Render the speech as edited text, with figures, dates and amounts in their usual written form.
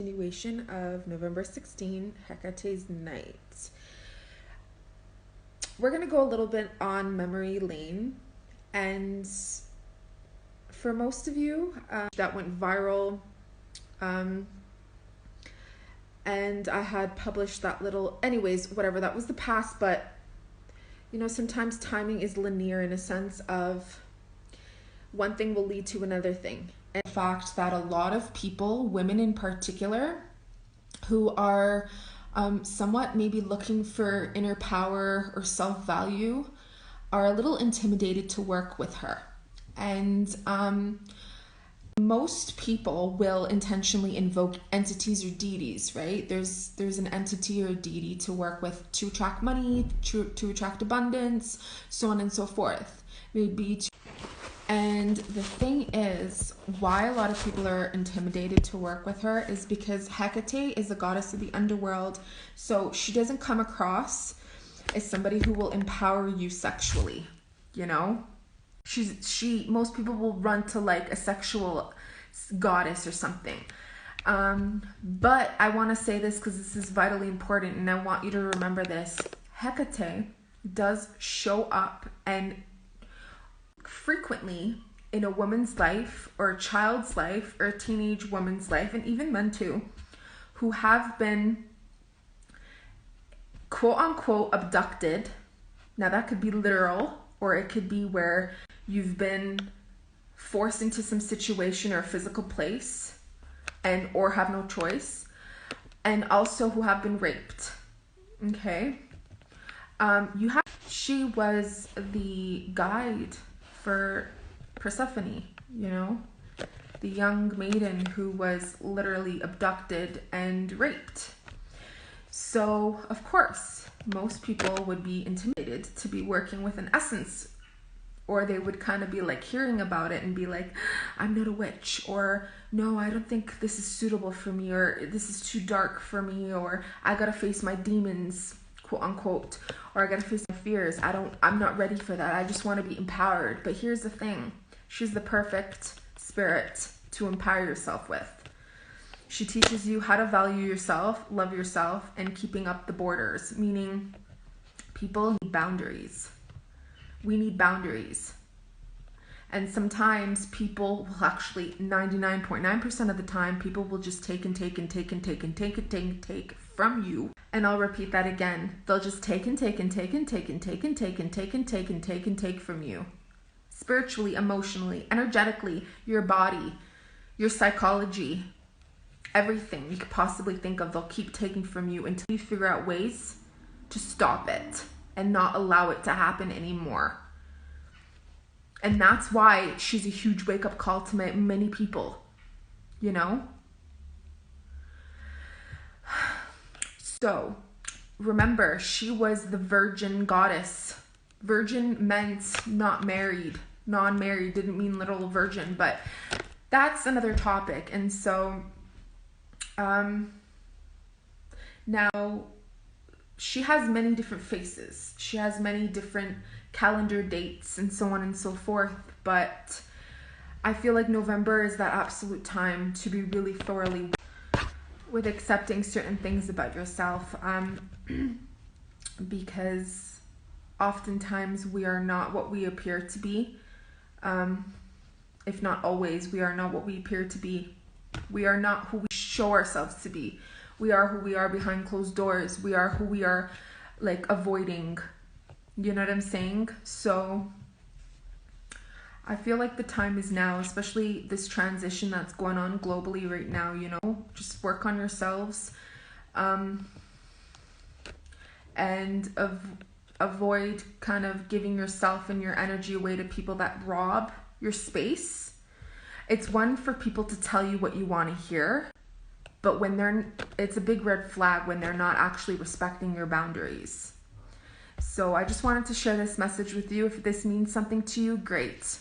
Continuation of November 16, Hekate's night. We're going to go a little bit on memory lane, and for most of you, that went viral, and I had published that little, anyways, whatever, that was the past, but you know, sometimes timing is linear in a sense of one thing will lead to another thing. In fact, that a lot of people, women in particular, who are somewhat maybe looking for inner power or self-value, are a little intimidated to work with her. And most people will intentionally invoke entities or deities, right? There's an entity or a deity to work with to attract money, to attract abundance, so on and so forth. Maybe and the thing is, why a lot of people are intimidated to work with her is because Hekate is the goddess of the underworld. So she doesn't come across as somebody who will empower you sexually, you know? Most people will run to like a sexual goddess or something. But I want to say this because this is vitally important and I want you to remember this. Hekate does show up and frequently in a woman's life or a child's life or a teenage woman's life, and even men too, who have been quote unquote abducted. Now that could be literal, or it could be where you've been forced into some situation or a physical place and or have no choice, and also who have been raped. Okay. She was the guide for Persephone, you know, the young maiden who was literally abducted and raped. So, of course, most people would be intimidated to be working with an essence, or they would kind of be like hearing about it and be like, I'm not a witch, or no, I don't think this is suitable for me, or this is too dark for me, or I gotta face my demons, quote unquote, or I gotta face my fears. I'm not ready for that. I just want to be empowered. But here's the thing. She's the perfect spirit to empower yourself with. She teaches you how to value yourself, love yourself, and keeping up the borders, meaning people need boundaries. We need boundaries. And sometimes people will actually, 99.9% of the time, people will just take and take and take and take and take and take and take from you. And I'll repeat that again. They'll just take and take and take and take and take and take and take and take and take and take from you. Spiritually, emotionally, energetically, your body, your psychology, everything you could possibly think of, they'll keep taking from you until you figure out ways to stop it and not allow it to happen anymore. And that's why she's a huge wake-up call to many people, you know? So, remember, she was the virgin goddess. Virgin meant not married. Non-married didn't mean literal virgin, but that's another topic. And so, now, she has many different faces. She has many different calendar dates and so on and so forth. But I feel like November is that absolute time to be really thoroughly with accepting certain things about yourself. Because oftentimes we are not what we appear to be. If not always, we are not what we appear to be. We are not who we show ourselves to be. We are who we are behind closed doors. We are who we are like avoiding. You know what I'm saying? So I feel like the time is now, especially this transition that's going on globally right now, you know, just work on yourselves, and avoid kind of giving yourself and your energy away to people that rob your space. It's one for people to tell you what you want to hear, but it's a big red flag when they're not actually respecting your boundaries. So I just wanted to share this message with you. If this means something to you, great.